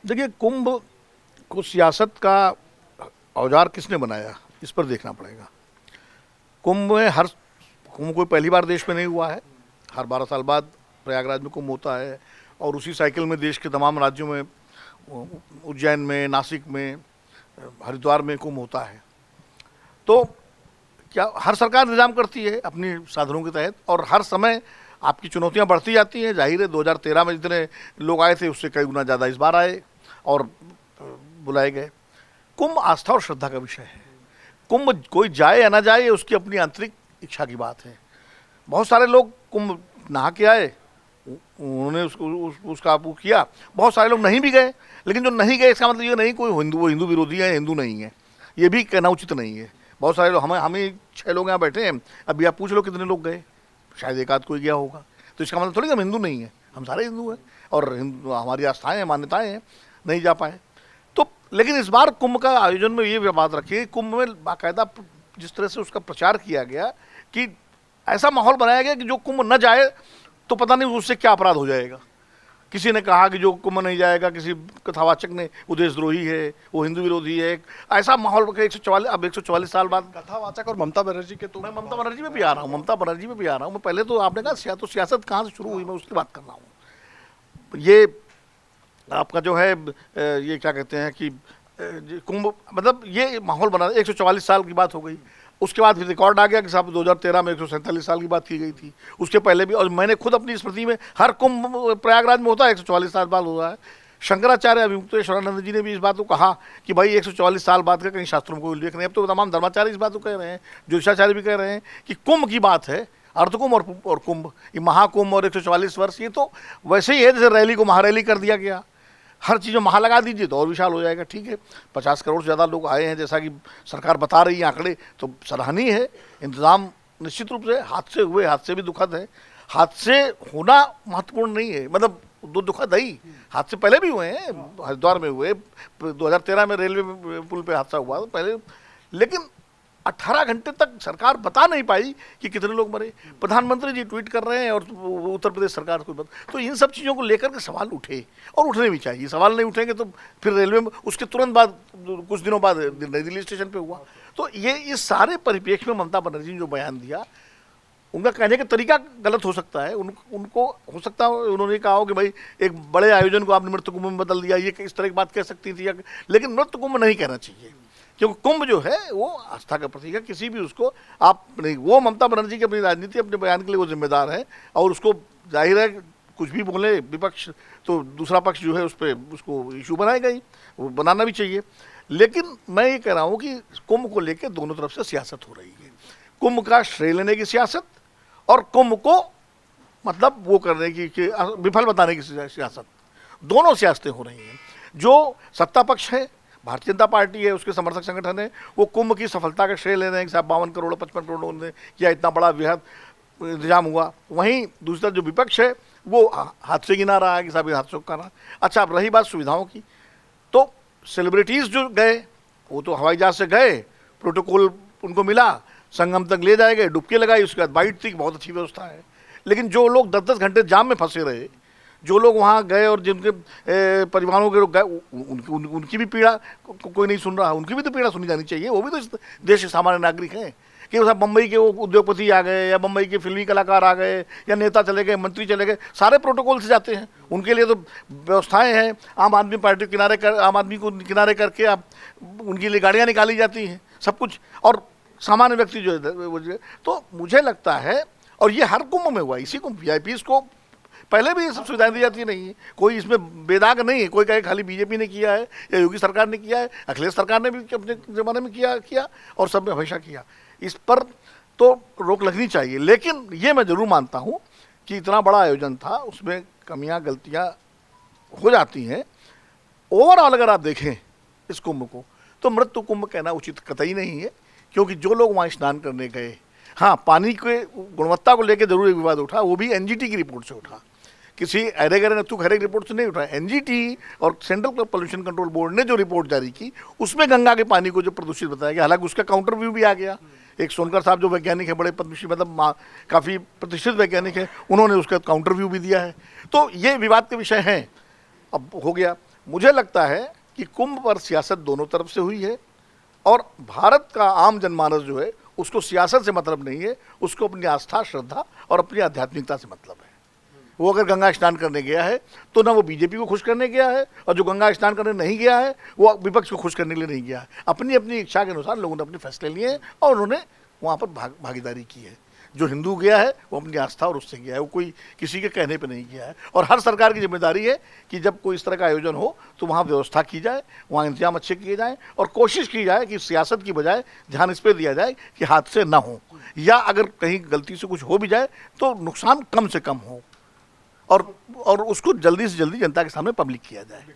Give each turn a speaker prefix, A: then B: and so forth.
A: देखिए, कुंभ को सियासत का औजार किसने बनाया, इस पर देखना पड़ेगा। कुंभ में हर कुंभ कोई पहली बार देश में नहीं हुआ है। हर 12 साल बाद प्रयागराज में कुंभ होता है और उसी साइकिल में देश के तमाम राज्यों में, उज्जैन में, नासिक में, हरिद्वार में कुंभ होता है। तो क्या हर सरकार निजाम करती है अपनी साधनों के तहत, और हर समय आपकी चुनौतियां बढ़ती जाती हैं। जाहिर है 2013 में जितने लोग आए थे उससे कई गुना ज़्यादा इस बार आए और बुलाए गए। कुंभ आस्था और श्रद्धा का विषय है। कुंभ कोई जाए या ना जाए, ये उसकी अपनी आंतरिक इच्छा की बात है। बहुत सारे लोग कुंभ नहा के आए, उन्होंने उसका वो किया। बहुत सारे लोग नहीं भी गए, लेकिन जो नहीं गए इसका मतलब ये नहीं कोई वो हिंदू विरोधी है, हिंदू नहीं है, ये भी कहना उचित नहीं है। बहुत सारे लोग, हमें 6 लोग यहाँ बैठे हैं, अभी आप पूछ लो कितने लोग गए, शायद एक आध कोई गया होगा। तो इसका मतलब थोड़ी हम हिंदू नहीं है, हम सारे हिंदू हैं और हिंदू हमारी आस्थाएं हैं, मान्यताएं हैं, नहीं जा पाए। तो लेकिन इस बार कुंभ का आयोजन में ये बात रखी, कुंभ में बाकायदा जिस तरह से उसका प्रचार किया गया कि ऐसा माहौल बनाया गया कि जो कुंभ न जाए तो पता नहीं उससे क्या अपराध हो जाएगा। किसी ने कहा कि जो कुंभ नहीं जाएगा, किसी कथावाचक ने, वो देशद्रोही है, वो हिंदू विरोधी है। ऐसा माहौल 144 साल बाद
B: कथावाचक और ममता बनर्जी के तो
A: मैं ममता बनर्जी में भी आ रहा हूँ, ममता बनर्जी में भी आ रहा हूँ। मैं पहले तो आपने कहा तो सियासत कहाँ से शुरू हुई, मैं उसकी बात कर रहा हूँ। ये आपका जो है ये क्या कहते हैं कि कुंभ मतलब ये माहौल बना, 144 साल की बात हो गई। उसके बाद फिर रिकॉर्ड आ गया कि साहब 2013 में 147 साल की बात की गई थी, उसके पहले भी। और मैंने खुद अपनी स्मृति में, हर कुंभ प्रयागराज में होता है, 144 साल बाद हो रहा है। शंकराचार्य अभिमुक्तेश्वरानंद जी ने भी इस बात को कहा कि भाई 144 साल बाद का कहीं शास्त्रों में कोई उल्लेख नहीं। अब तो तमाम धर्माचार्य इस बात को कह रहे हैं, ज्योतिषाचार्य भी कह रहे हैं कि कुंभ की बात है, अर्धकुंभ और कुंभ, ये महाकुंभ और 144 वर्ष, ये तो वैसे ही है जैसे रैली को महारैली कर दिया गया। हर चीज़ में महा लगा दीजिए तो और विशाल हो जाएगा। ठीक है, 50 करोड़ से ज़्यादा लोग आए हैं जैसा कि सरकार बता रही है आंकड़े, तो सराहनीय है। इंतजाम निश्चित रूप से, हादसे हुए, हादसे भी दुखद है। हादसे होना महत्वपूर्ण नहीं है, मतलब दो दुखद ही हादसे पहले भी हुए हैं, हरिद्वार में हुए, 2013 में रेलवे पुल पे हादसा हुआ पहले, लेकिन 18 घंटे तक सरकार बता नहीं पाई कि कितने लोग मरे। प्रधानमंत्री जी ट्वीट कर रहे हैं और उत्तर प्रदेश सरकार को तो इन सब चीज़ों को लेकर के सवाल उठे, और उठने भी चाहिए। सवाल नहीं उठेंगे तो फिर रेलवे में उसके तुरंत बाद, कुछ दिनों बाद नई दिल्ली स्टेशन पे हुआ। तो ये इस सारे परिप्रेक्ष्य में ममता बनर्जी ने जो बयान दिया, उनका कहने का तरीका गलत हो सकता है। उनको हो सकता है उन्होंने कहा हो कि भाई एक बड़े आयोजन को आपने मृत्यु कुंभ में बदल दिया, ये इस तरह की बात कह सकती थी, लेकिन मृत्यु कुंभ नहीं कहना चाहिए, क्योंकि कुंभ जो है वो आस्था का प्रतीक है। किसी भी उसको आप नहीं, वो ममता बनर्जी की अपनी राजनीति, अपने बयान के लिए वो जिम्मेदार है, और उसको जाहिर है कुछ भी बोले विपक्ष तो दूसरा पक्ष जो है उस पर उसको इशू बनाएगा ही, वो बनाना भी चाहिए। लेकिन मैं ये कह रहा हूँ कि कुंभ को लेकर दोनों तरफ से सियासत हो रही है। कुंभ का श्रेय लेने की सियासत और कुंभ को मतलब वो करने की विफल बताने की सियासत, दोनों सियासतें हो रही हैं। जो सत्ता पक्ष है, भारतीय जनता पार्टी है, उसके समर्थक संगठन है, वो कुंभ की सफलता का श्रेय ले रहे हैं कि साहब 52 करोड़ 55 करोड़ लोगों ने किया, इतना बड़ा वृहद इंतजाम हुआ। वहीं दूसरा जो विपक्ष है वो हादसे गिना रहा है कि साहब हादसों का रहा। अच्छा, अब रही बात सुविधाओं की, तो सेलिब्रिटीज़ जो गए वो तो हवाई जहाज से गए, प्रोटोकॉल उनको मिला, संगम तक ले जाए गए, डुबकी लगाई, उसके बाद बाइट थी, बहुत अच्छी व्यवस्था है। लेकिन जो लोग 10-10 घंटे जाम में फंसे रहे, जो लोग वहाँ गए और जिनके परिवारों के लोग गए, उनकी भी पीड़ा कोई नहीं सुन रहा, उनकी भी तो पीड़ा सुनी जानी चाहिए। वो भी तो इस देश के सामान्य नागरिक हैं कि साहब मुंबई के वो उद्योगपति आ गए, या मुंबई के फिल्मी कलाकार आ गए, या नेता चले गए, मंत्री चले गए, सारे प्रोटोकॉल से जाते हैं, उनके लिए तो व्यवस्थाएं हैं। आम आदमी पार्टी किनारे कर, आम आदमी को किनारे करके आप उनके लिए गाड़ियाँ निकाली जाती हैं, सब कुछ, और सामान्य व्यक्ति जो है। तो मुझे लगता है, और ये हर कुंभ में हुआ, इसी कुंभ वीआईपीज़ को पहले भी ये सब सुविधाएं दी जाती नहीं है, कोई इसमें बेदाग नहीं है। कोई कहे खाली बीजेपी ने किया है या योगी सरकार ने किया है, अखिलेश सरकार ने भी अपने ज़माने में किया और सब ने हमेशा किया। इस पर तो रोक लगनी चाहिए। लेकिन ये मैं ज़रूर मानता हूँ कि इतना बड़ा आयोजन था, उसमें कमियाँ गलतियाँ हो जाती हैं। ओवरऑल अगर आप देखें इस कुंभ को, तो मृत्यु कुंभ कहना उचित कतई नहीं है, क्योंकि जो लोग वहाँ स्नान करने गए, हाँ, पानी के गुणवत्ता को लेकर जरूर एक विवाद उठा, वो भी एनजीटी की रिपोर्ट से उठा, किसी अरे गरे नत्थु खरे की रिपोर्ट से नहीं उठा। एनजीटी और सेंट्रल पोल्यूशन कंट्रोल बोर्ड ने जो रिपोर्ट जारी की, उसमें गंगा के पानी को जो प्रदूषित बताया गया, हालांकि उसका काउंटर व्यू भी आ गया। एक सोनकर साहब जो वैज्ञानिक है, बड़े पद्मश्री, मतलब काफ़ी प्रतिष्ठित वैज्ञानिक है, उन्होंने उसका काउंटर व्यू भी दिया है। तो ये विवाद के विषय हैं। अब हो गया, मुझे लगता है कि कुंभ पर सियासत दोनों तरफ से हुई है और भारत का आम जनमानस जो है उसको सियासत से मतलब नहीं है, उसको अपनी आस्था, श्रद्धा और अपनी आध्यात्मिकता से मतलब है। वो अगर गंगा स्नान करने गया है तो ना वो बीजेपी को खुश करने गया है, और जो गंगा स्नान करने नहीं गया है वो विपक्ष को खुश करने के लिए नहीं गया है। अपनी अपनी इच्छा के अनुसार लोगों ने अपने फैसले लिए हैं और उन्होंने वहाँ पर भागीदारी की है। जो हिंदू गया है वो अपनी आस्था और उससे गया है, वो कोई किसी के कहने पे नहीं गया है। और हर सरकार की जिम्मेदारी है कि जब कोई इस तरह का आयोजन हो तो वहाँ व्यवस्था की जाए, वहाँ इंतजाम अच्छे किए जाएं और कोशिश की जाए कि सियासत की बजाय ध्यान इस पर दिया जाए कि हादसे ना हो, या अगर कहीं गलती से कुछ हो भी जाए तो नुकसान कम से कम हो और उसको जल्दी से जल्दी जनता के सामने पब्लिक किया जाए।